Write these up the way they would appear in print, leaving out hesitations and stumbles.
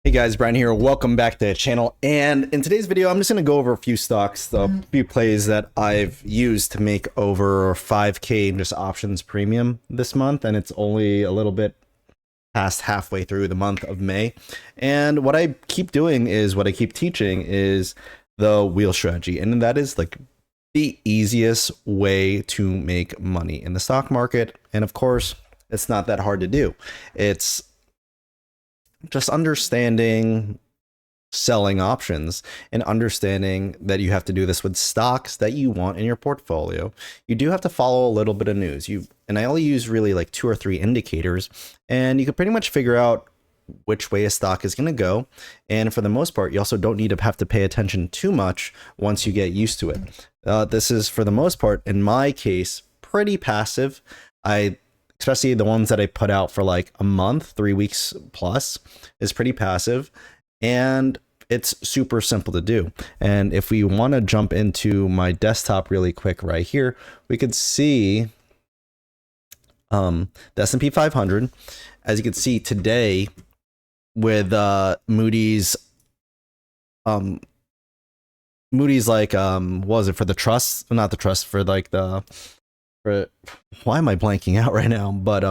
Hey guys, Brian here. Welcome back to the channel. And in today's video, I'm just going to go over a few stocks, a few plays that I've used to make over 5K in just options premium this month. And it's only a little bit past halfway through the month of May. And what I keep doing is what I keep teaching is the wheel strategy. And that is like the easiest way to make money in the stock market. And of course, it's not that hard to do. It's just understanding selling options and understanding that you have to do this with stocks that you want in your portfolio. You do have to follow a little bit of news. And I only use really like 2 or 3 indicators, and you can pretty much figure out which way a stock is going to go. And for the most part, you also don't need to have to pay attention too much once you get used to it. This is, for the most part, in my case, pretty passive. Especially the ones that I put out for like a month, 3 weeks plus, is pretty passive, and it's super simple to do. And if we want to jump into my desktop really quick right here, we could see the S&P 500. As you can see today with Moody's like what was it for the trust? Not the trust, for like the why am I blanking out right now? But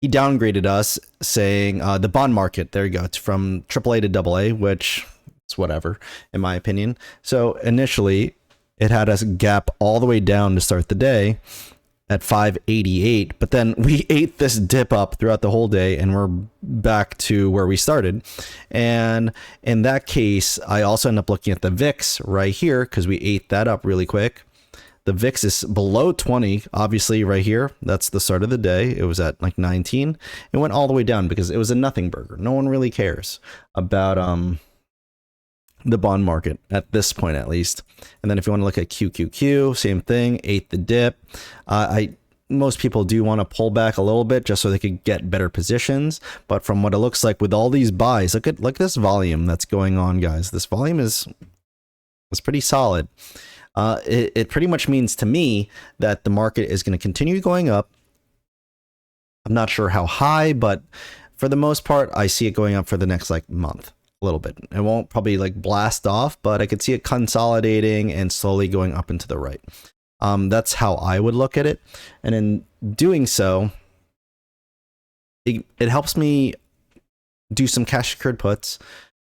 he downgraded us, saying the bond market, there you go, it's from AAA to AA, which is whatever in my opinion. So initially it had us gap all the way down to start the day at 588, but then we ate this dip up throughout the whole day and we're back to where we started. And in that case, I also end up looking at the VIX right here because we ate that up really quick. The VIX is below 20, obviously right here. That's the start of the day. It was at like 19. It went all the way down because it was a nothing burger. No one really cares about the bond market at this point, at least. And then if you want to look at QQQ, same thing, ate the dip. Most people do want to pull back a little bit just so they could get better positions. But from what it looks like with all these buys, look at this volume that's going on, guys. This volume is pretty solid. It pretty much means to me that the market is going to continue going up. I'm not sure how high, but for the most part, I see it going up for the next like month, a little bit. It won't probably like blast off, but I could see it consolidating and slowly going up and to the right. That's how I would look at it. And in doing so, it helps me do some cash secured puts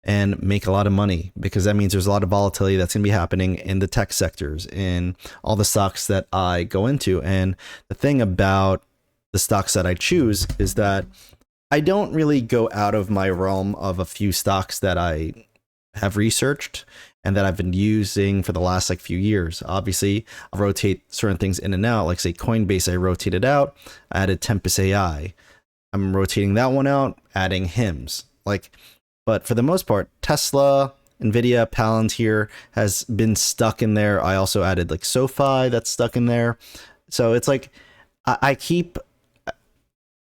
and make a lot of money, because that means there's a lot of volatility that's going to be happening in the tech sectors, in all the stocks that I go into. And the thing about the stocks that I choose is that I don't really go out of my realm of a few stocks that I have researched and that I've been using for the last like few years. Obviously, I rotate certain things in and out, like say Coinbase, I rotated out, I added Tempest AI. I'm rotating that one out, adding HIMS. But for the most part, Tesla, Nvidia, Palantir has been stuck in there. I also added like Sofi, that's stuck in there. So it's like I keep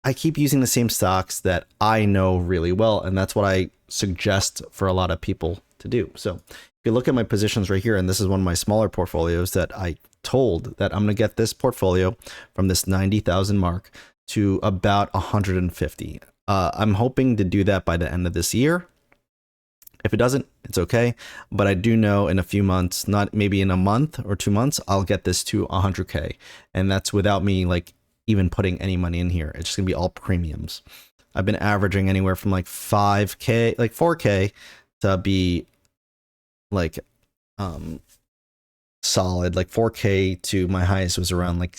using the same stocks that I know really well, and that's what I suggest for a lot of people to do. So if you look at my positions right here, and this is one of my smaller portfolios that I told that I'm going to get this portfolio from this 90,000 mark to about 150. I'm hoping to do that by the end of this year. If it doesn't, it's okay. But I do know in a few months, not maybe in a month or 2 months, I'll get this to 100K. And that's without me like even putting any money in here. It's just gonna be all premiums. I've been averaging anywhere from like 5K, like 4K to be like solid, like 4K to my highest was around like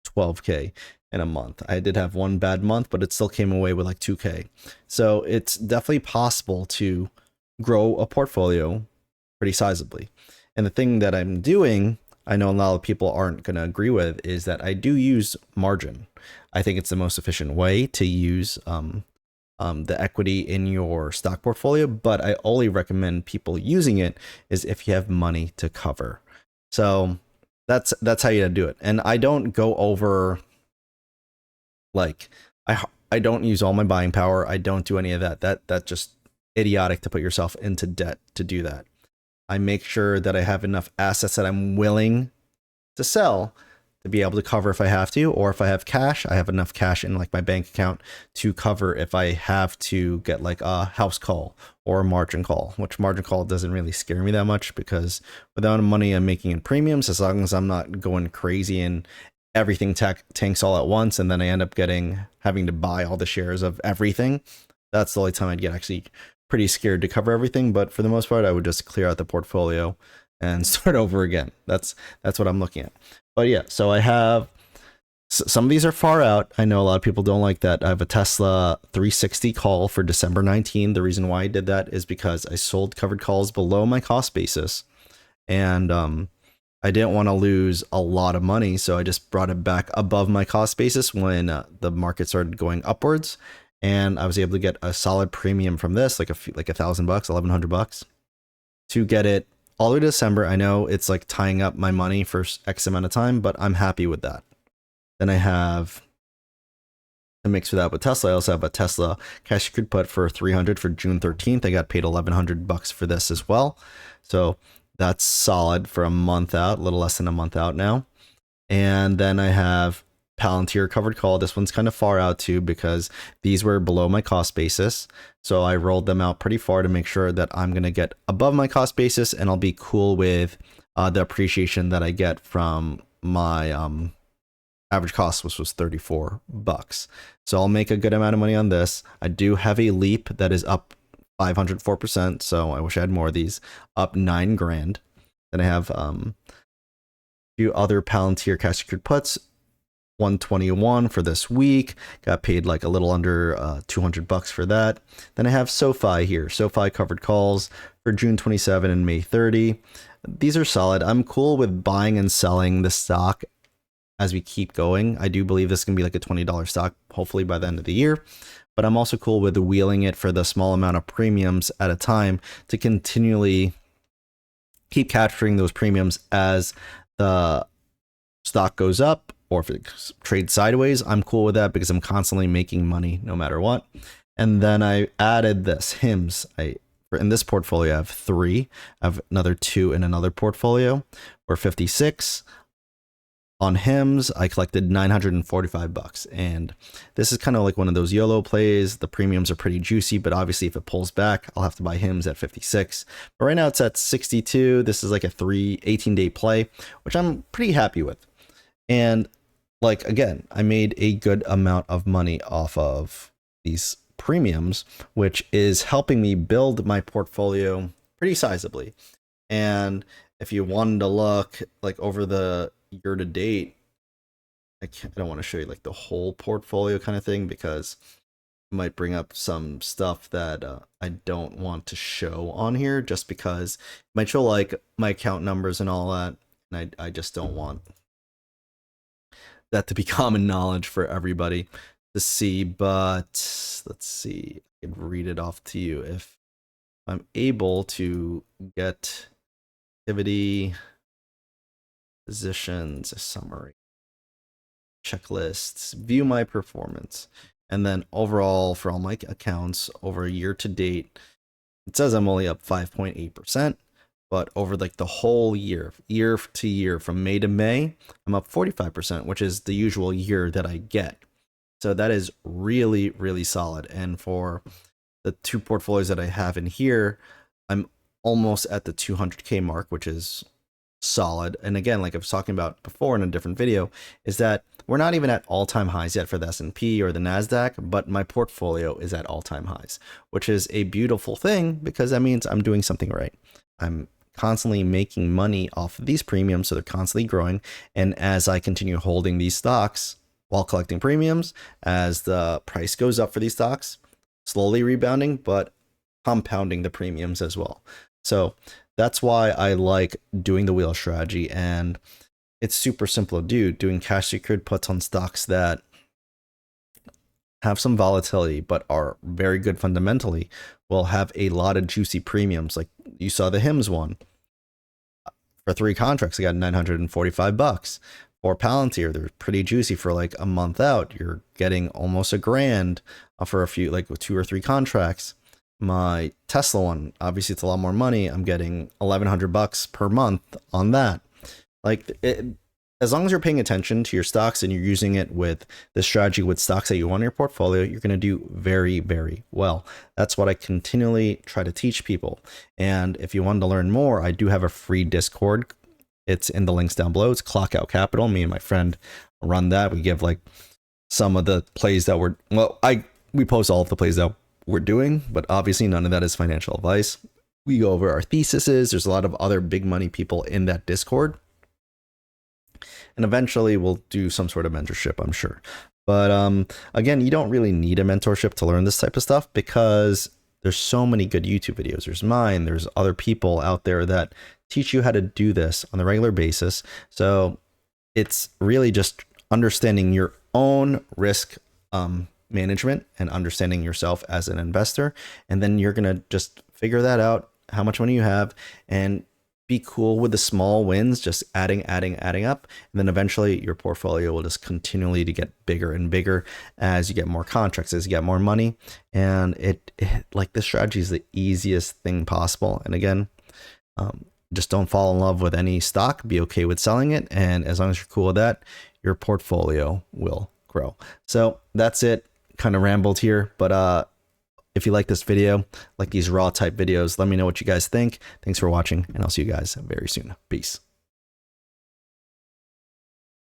12K in a month. I did have one bad month, but it still came away with like 2K. So it's definitely possible to grow a portfolio pretty sizably. And the thing that I'm doing, I know a lot of people aren't going to agree with, is that I do use margin. I think it's the most efficient way to use the equity in your stock portfolio, but I only recommend people using it is if you have money to cover. So that's how you do it. And I don't go over like I don't use all my buying power. I don't do any of that. That's just idiotic to put yourself into debt to do that. I make sure that I have enough assets that I'm willing to sell to be able to cover if I have to, or if I have cash, I have enough cash in like my bank account to cover if I have to get like a house call or a margin call, which margin call doesn't really scare me that much because without the money I'm making in premiums, as long as I'm not going crazy and everything tanks all at once and then I end up having to buy all the shares of everything, that's the only time I'd get actually pretty scared to cover everything. But for the most part, I would just clear out the portfolio and start over again. That's what I'm looking at. But yeah, so I have some of these are far out. I know a lot of people don't like that. I have a Tesla 360 call for December 19. The reason why I did that is because I sold covered calls below my cost basis, and I didn't want to lose a lot of money, so I just brought it back above my cost basis when the market started going upwards, and I was able to get a solid premium from this, like $1,000, $1,100, to get it all the way to December. I know it's like tying up my money for X amount of time, but I'm happy with that. Then I have to mix with that with Tesla. I also have a Tesla cash secured put for 300 for June 13th. I got paid $1,100 for this as well. So that's solid for a month out, a little less than a month out now. And then I have Palantir covered call. This one's kind of far out too because these were below my cost basis. So I rolled them out pretty far to make sure that I'm going to get above my cost basis and I'll be cool with the appreciation that I get from my average cost, which was $34. So I'll make a good amount of money on this. I do have a leap that is up 504%. So I wish I had more of these, up $9,000. Then I have a few other Palantir cash secured puts, 121 for this week. Got paid like a little under $200 for that. Then I have SoFi here. SoFi covered calls for June 27 and May 30. These are solid. I'm cool with buying and selling the stock as we keep going. I do believe this can be like a $20 stock, hopefully by the end of the year. But I'm also cool with wheeling it for the small amount of premiums at a time to continually keep capturing those premiums as the stock goes up, or if it trades sideways. I'm cool with that because I'm constantly making money no matter what. And then I added this HIMS. In this portfolio, I have 3. I have another 2 in another portfolio. We're 56. On HIMS, I collected $945, and this is kind of like one of those YOLO plays. The premiums are pretty juicy, but obviously if it pulls back, I'll have to buy HIMS at 56. But right now it's at 62. This is like a 18-day play, which I'm pretty happy with. And like, again, I made a good amount of money off of these premiums, which is helping me build my portfolio pretty sizably. And if you wanted to look like over the year to date, I don't want to show you like the whole portfolio kind of thing because it might bring up some stuff that I don't want to show on here, just because it might show like my account numbers and all that, and I just don't want that to be common knowledge for everybody to see. But let's see, I can read it off to you if I'm able to get activity, positions, a summary, checklists, view my performance, and then overall for all my accounts over a year to date, it says I'm only up 5.8%, but over like the whole year to year from May to May, I'm up 45%, which is the usual year that I get. So that is really, really solid. And for the 2 portfolios that I have in here, I'm almost at the 200K mark, which is solid. And again, like I was talking about before in a different video, is that we're not even at all-time highs yet for the S&P or the NASDAQ, but my portfolio is at all-time highs, which is a beautiful thing because that means I'm doing something right. I'm constantly making money off of these premiums, so they're constantly growing. And as I continue holding these stocks while collecting premiums, as the price goes up for these stocks, slowly rebounding, but compounding the premiums as well. So that's why I like doing the wheel strategy, and it's super simple to do. Doing cash secured puts on stocks that have some volatility but are very good fundamentally will have a lot of juicy premiums. Like you saw the HIMS one. For 3 contracts, I got $945. For Palantir, they're pretty juicy for like a month out. You're getting almost $1,000 for a few, like 2 or 3 contracts. My Tesla one, obviously it's a lot more money. I'm getting $1,100 per month on that. Like as long as you're paying attention to your stocks and you're using it with the strategy with stocks that you want in your portfolio, you're going to do very, very well. That's what I continually try to teach people. And if you want to learn more, I do have a free Discord. It's in the links down below. It's Clock Out Capital. Me and my friend run that. We give like some of the plays that we post all of the plays that we're doing, but obviously none of that is financial advice. We go over our theses. There's a lot of other big money people in that Discord. And eventually we'll do some sort of mentorship, I'm sure. But again, you don't really need a mentorship to learn this type of stuff because there's so many good YouTube videos. There's mine, there's other people out there that teach you how to do this on a regular basis. So it's really just understanding your own risk management and understanding yourself as an investor. And then you're going to just figure that out, how much money you have, and be cool with the small wins, just adding up. And then eventually your portfolio will just continually to get bigger and bigger as you get more contracts, as you get more money. And it like this strategy is the easiest thing possible. And again, just don't fall in love with any stock, be okay with selling it. And as long as you're cool with that, your portfolio will grow. So that's it. Kind of rambled here, but if you like this video, like these raw type videos, let me know what you guys think. Thanks for watching, and I'll see you guys very soon. Peace.